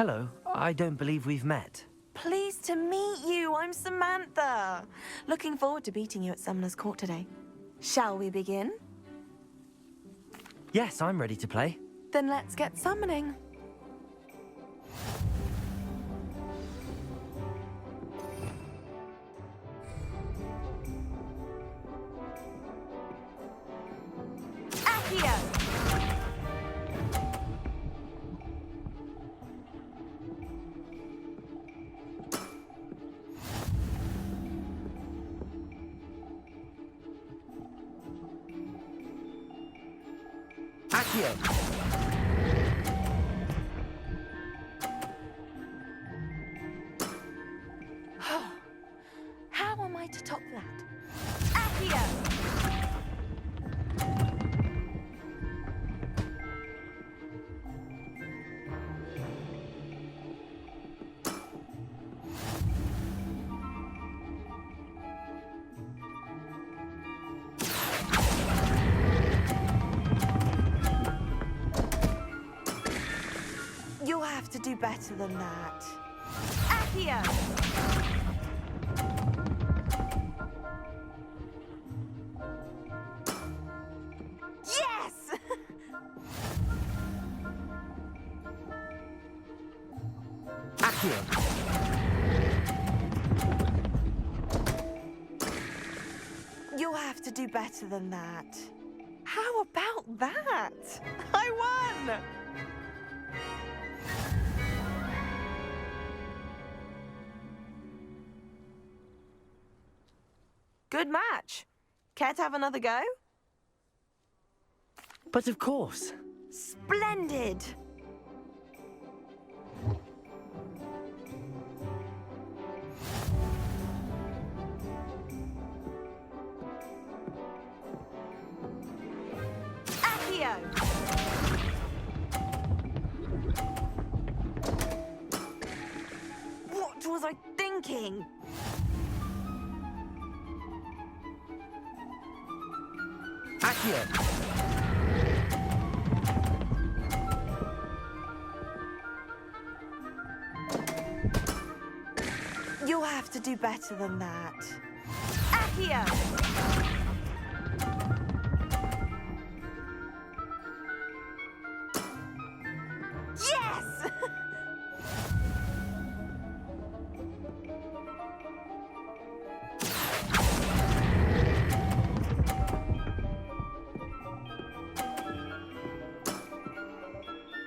Hello, I don't believe we've met. Pleased to meet you. I'm Samantha. Looking forward to beating you at Summoner's Court today. Shall we begin? Yes, I'm ready to play. Then let's get summoning. Accio! Accio! How am I to top that? Accio! You'll have to do better than that. Accio! Yes! Accio! You'll have to do better than that. How about that? I won! Good match. Care to have another go? But of course. Splendid! Accio! What was I thinking? Accio! You'll have to do better than that. Accio! Yes!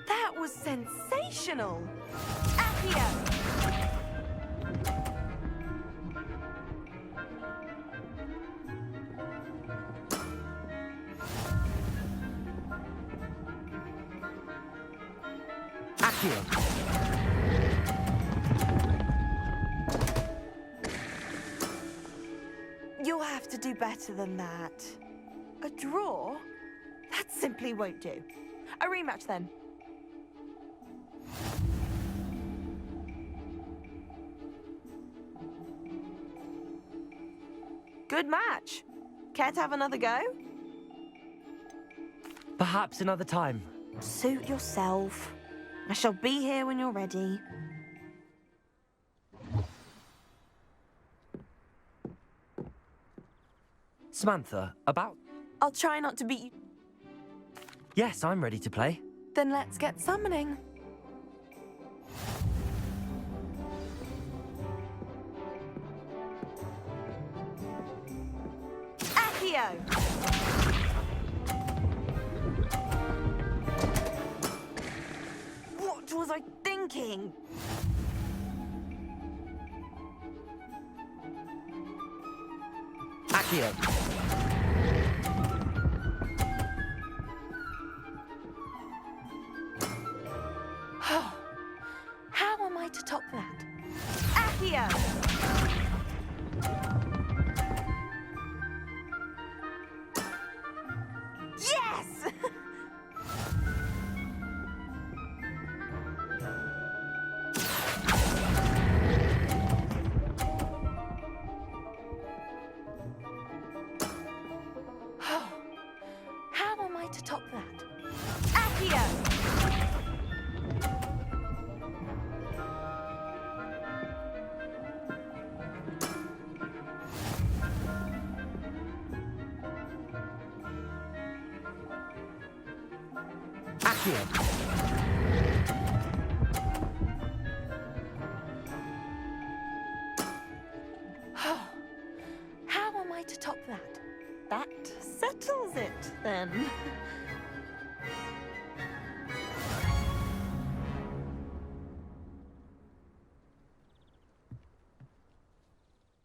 That was sensational! Accio! Accio! You'll have to do better than that. A draw? That simply won't do. A rematch then. Good match. Care to have another go? Perhaps another time. Suit yourself. I shall be here when you're ready. Samantha, about... I'll try not to beat you. Yes, I'm ready to play. Then let's get summoning. Accio! What was I thinking? Accio! How am I to top that? Accio! Yes! How am I to top that? Accio! Accio. How am I to top that? That settles it, then.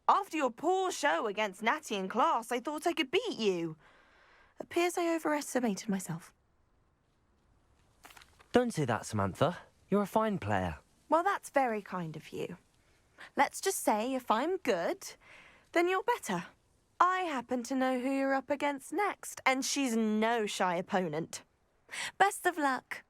After your poor show against Natty in class, I thought I could beat you. Appears I overestimated myself. Don't say that, Samantha. You're a fine player. Well, that's very kind of you. Let's just say if I'm good, then you're better. I happen to know who you're up against next, and she's no shy opponent. Best of luck.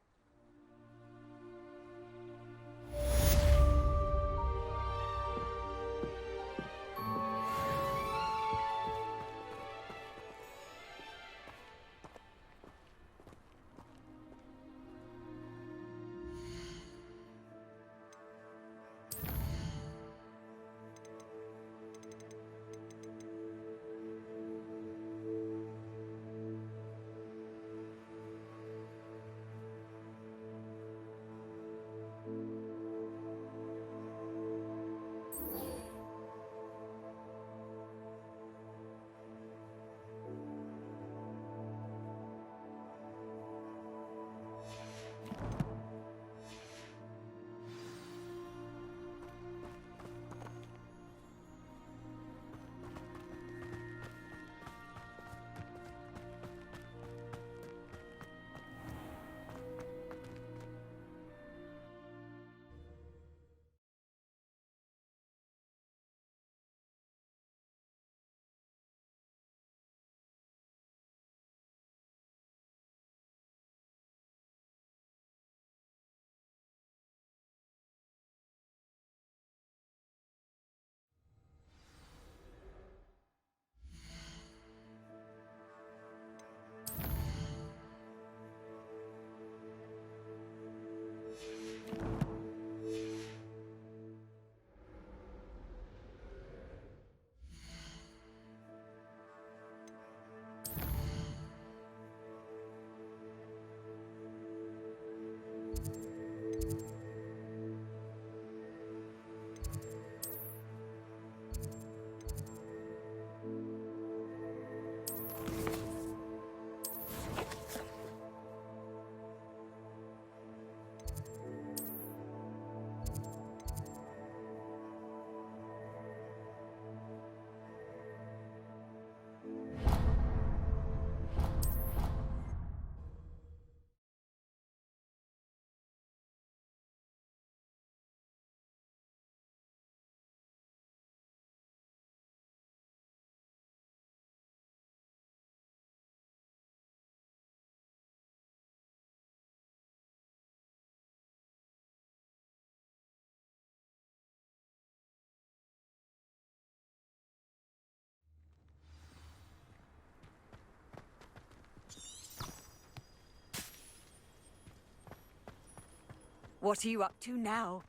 What are you up to now?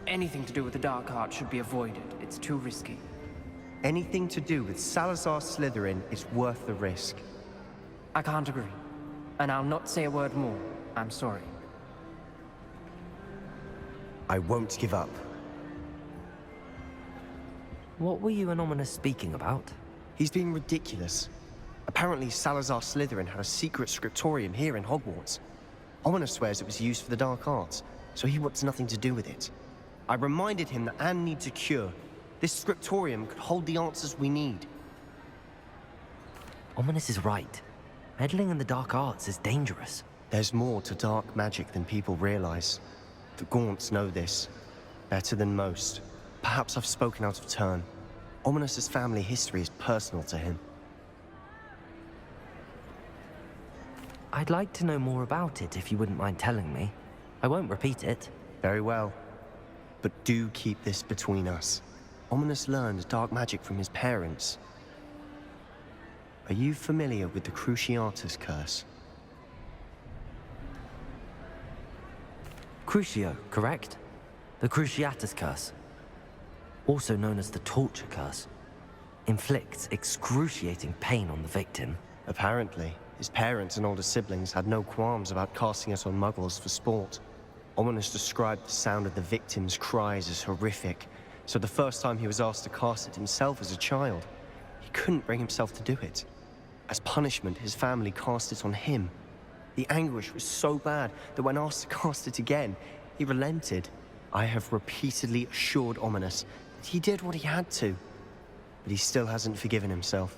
Anything to do with the dark art should be avoided. It's too risky. Anything to do with Salazar Slytherin is worth the risk. I can't agree. And I'll not say a word more. I'm sorry. I won't give up. What were you and Ominous speaking about? He's being ridiculous. Apparently Salazar Slytherin had a secret scriptorium here in Hogwarts. Ominous swears it was used for the dark arts, so he wants nothing to do with it. I reminded him that Anne needs a cure. This scriptorium could hold the answers we need. Ominous is right. Meddling in the dark arts is dangerous. There's more to dark magic than people realize. The Gaunts know this better than most. Perhaps I've spoken out of turn. Ominous's family history is personal to him. I'd like to know more about it if you wouldn't mind telling me. I won't repeat it. Very well. But do keep this between us. Ominous learned dark magic from his parents. Are you familiar with the Cruciatus curse? Crucio, correct? The Cruciatus curse. Also known as the torture curse. Inflicts excruciating pain on the victim. Apparently, his parents and older siblings had no qualms about casting it on muggles for sport. Ominous described the sound of the victim's cries as horrific, so the first time he was asked to cast it himself as a child, he couldn't bring himself to do it. As punishment, his family cast it on him. The anguish was so bad that when asked to cast it again, he relented. I have repeatedly assured Ominous that he did what he had to, but he still hasn't forgiven himself.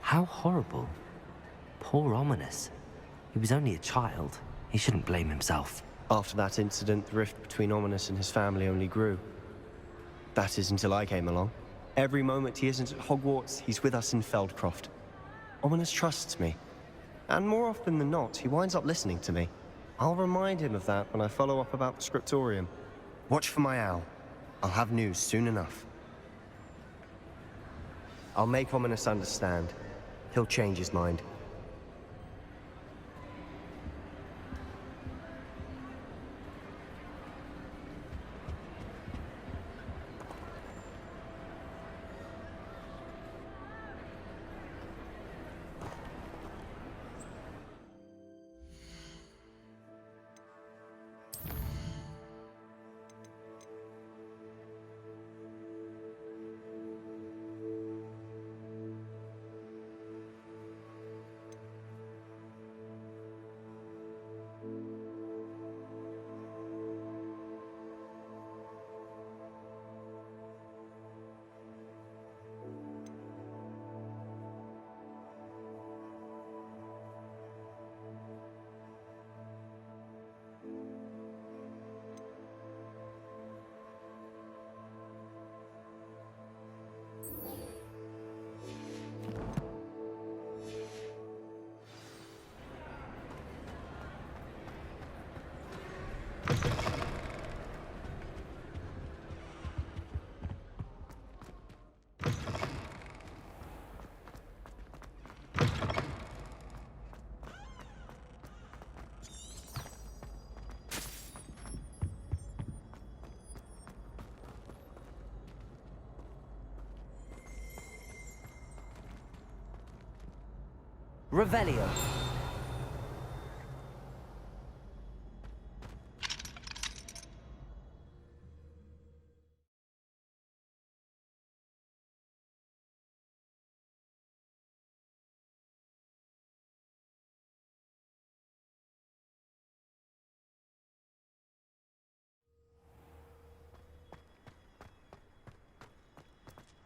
How horrible. Poor Ominous. He was only a child. He shouldn't blame himself. After that incident, the rift between Ominous and his family only grew. That is until I came along. Every moment he isn't at Hogwarts, he's with us in Feldcroft. Ominous trusts me. And more often than not, he winds up listening to me. I'll remind him of that when I follow up about the scriptorium. Watch for my owl. I'll have news soon enough. I'll make Ominous understand. He'll change his mind. Revelio.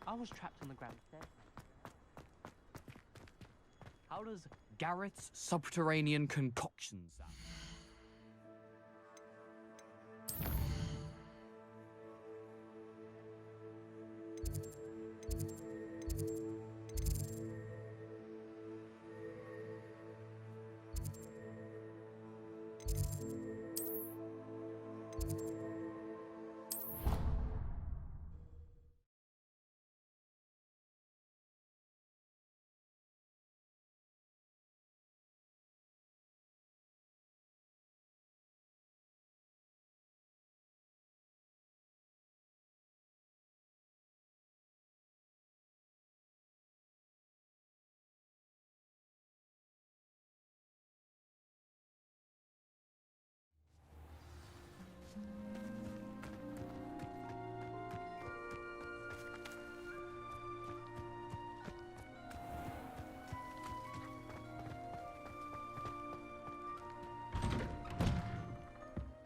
I was trapped on the ground there. How does Garrett's subterranean concoction sound?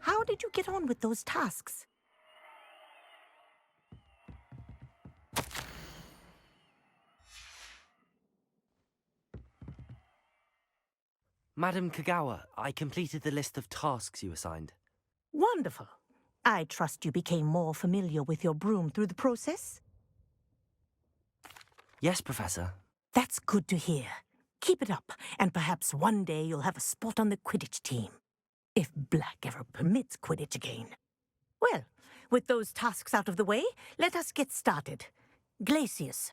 How did you get on with those tasks? Madam Kagawa, I completed the list of tasks you assigned. Wonderful. I trust you became more familiar with your broom through the process? Yes, Professor. That's good to hear. Keep it up, and perhaps one day you'll have a spot on the Quidditch team. If Black ever permits Quidditch again. Well, with those tasks out of the way, let us get started. Glacius.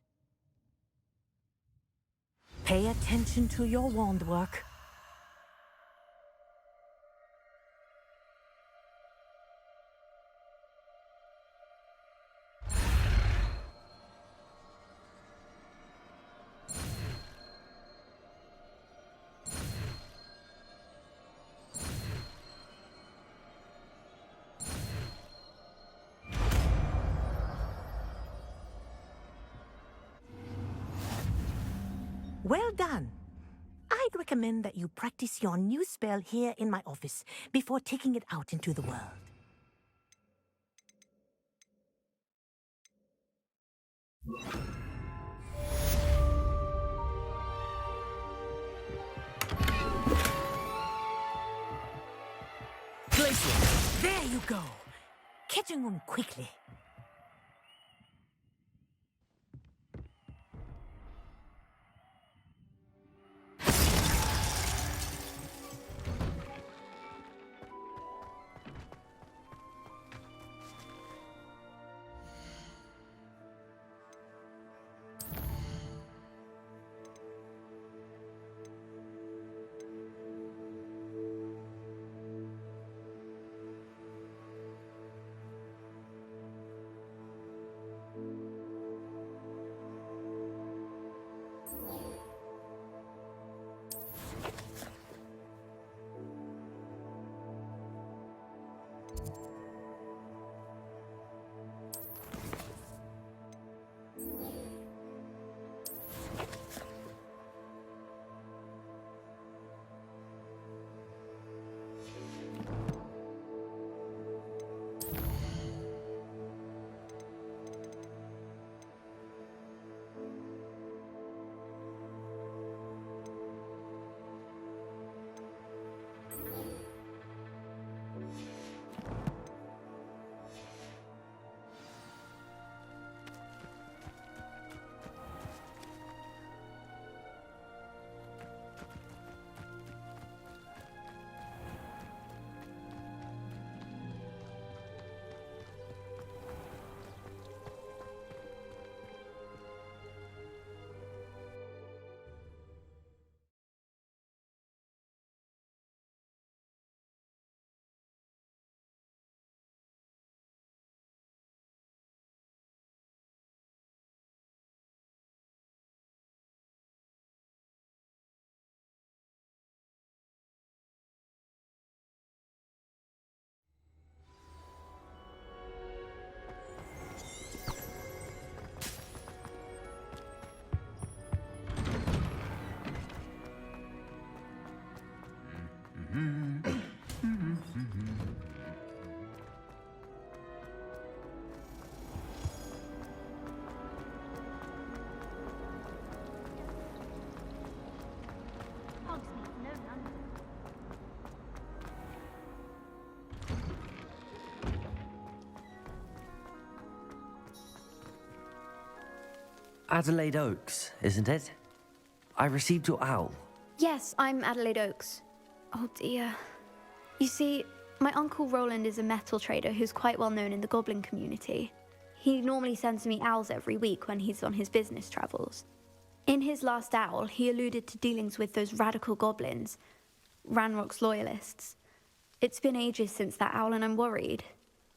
Pay attention to your wand work. Well done. I'd recommend that you practice your new spell here in my office before taking it out into the world. Glacius, there you go. Catching on quickly. Adelaide Oakes, isn't it? I received your owl. Yes, I'm Adelaide Oakes. Oh dear. You see, my uncle Roland is a metal trader who's quite well known in the goblin community. He normally sends me owls every week when he's on his business travels. In his last owl, he alluded to dealings with those radical goblins, Ranrock's loyalists. It's been ages since that owl and I'm worried.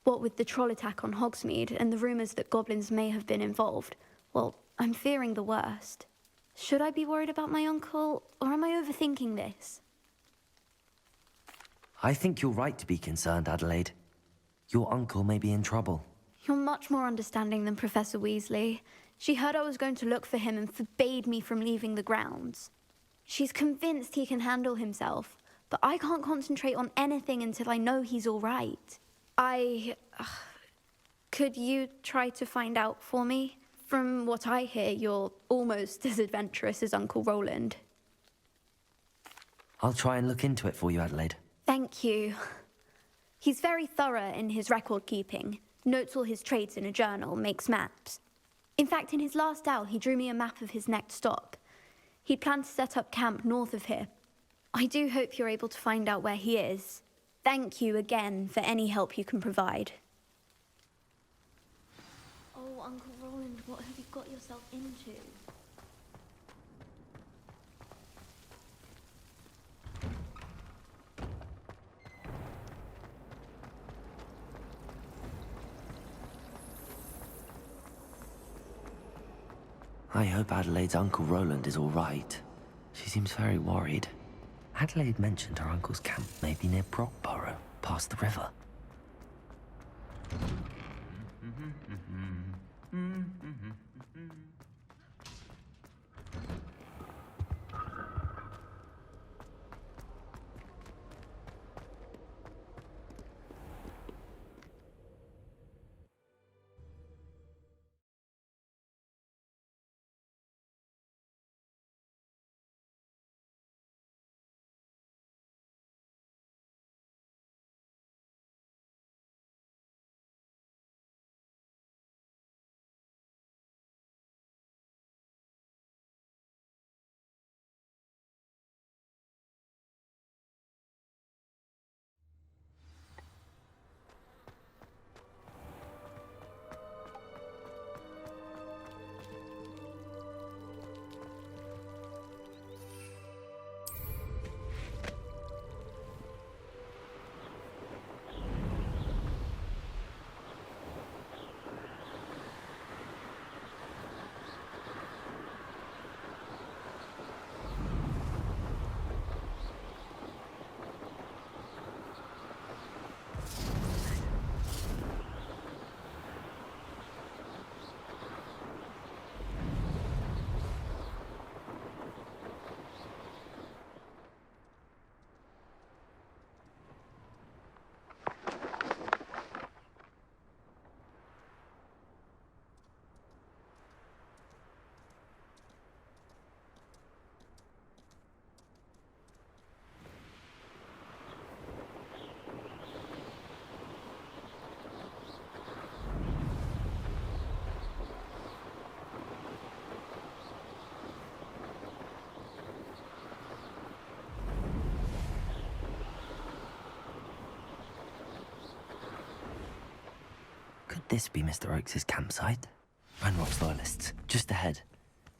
What with the troll attack on Hogsmeade and the rumours that goblins may have been involved, well, I'm fearing the worst. Should I be worried about my uncle, or am I overthinking this? I think you're right to be concerned, Adelaide. Your uncle may be in trouble. You're much more understanding than Professor Weasley. She heard I was going to look for him and forbade me from leaving the grounds. She's convinced he can handle himself, but I can't concentrate on anything until I know he's all right. Could you try to find out for me? From what I hear, you're almost as adventurous as Uncle Roland. I'll try and look into it for you, Adelaide. Thank you. He's very thorough in his record keeping, notes all his trades in a journal, makes maps. In fact, in his last owl, he drew me a map of his next stop. He'd planned to set up camp north of here. I do hope you're able to find out where he is. Thank you again for any help you can provide. Oh, Uncle Roland, what have you got yourself into? I hope Adelaide's Uncle Roland is all right. She seems very worried. Adelaide mentioned her uncle's camp may be near Brockborough, past the river. Could this be Mr. Oakes' campsite? Ranrock's loyalists, just ahead.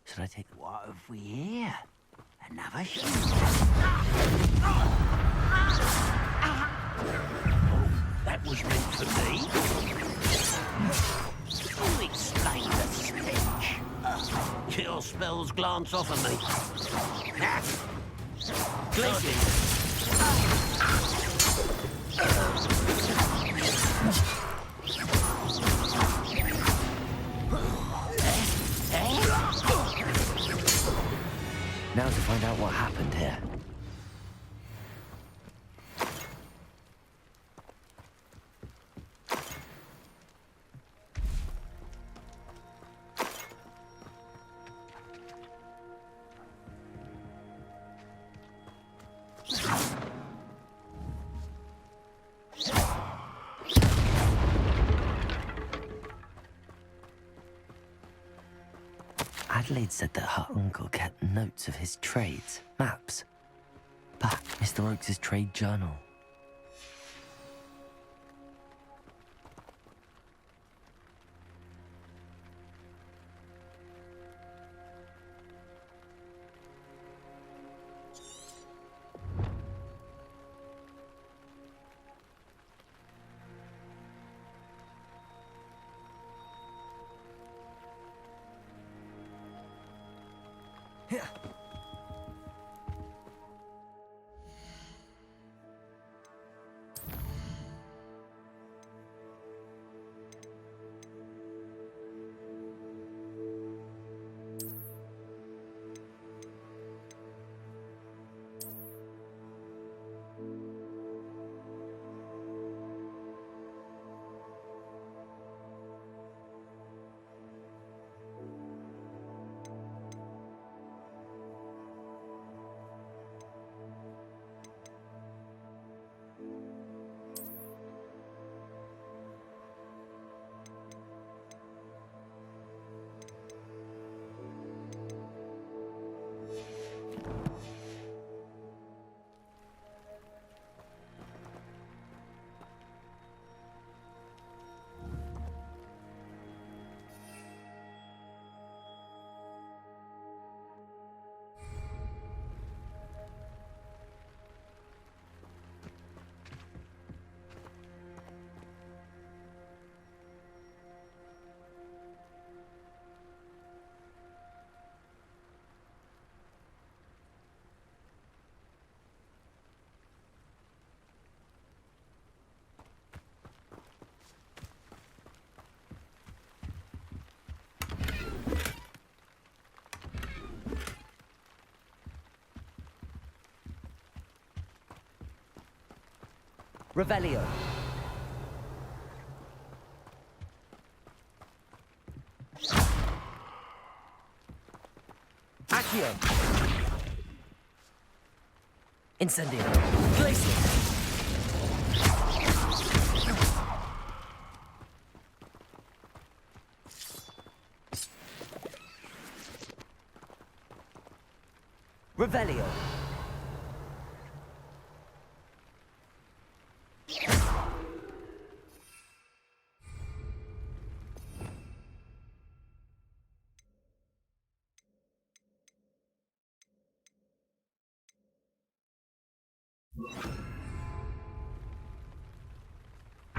Should I take... What have we here? Another shot? That was meant for me. Who explained the stench? Your spells glance off of me. Glacius! Now to find out what happened here. Adelaide said that her uncle kept notes of his trades, maps. But Mr. Oakes' trade journal. Revelio. Accio. Incendio. Glacius. Revelio.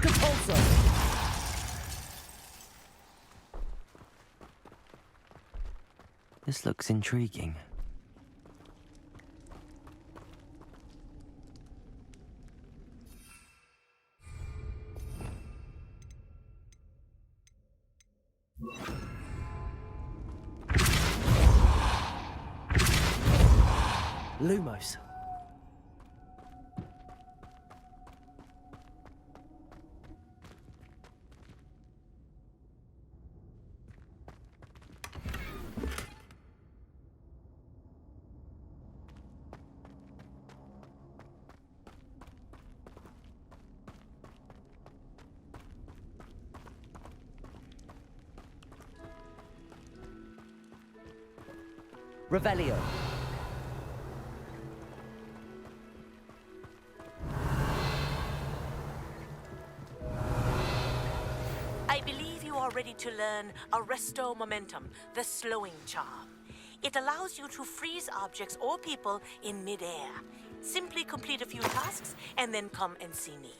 Compulso. This looks intriguing. Lumos. Revelio. I believe you are ready to learn Arresto Momentum, the slowing charm. It allows you to freeze objects or people in midair. Simply complete a few tasks and then come and see me.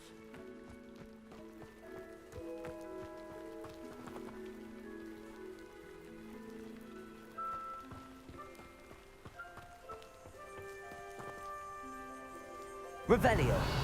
Revelio.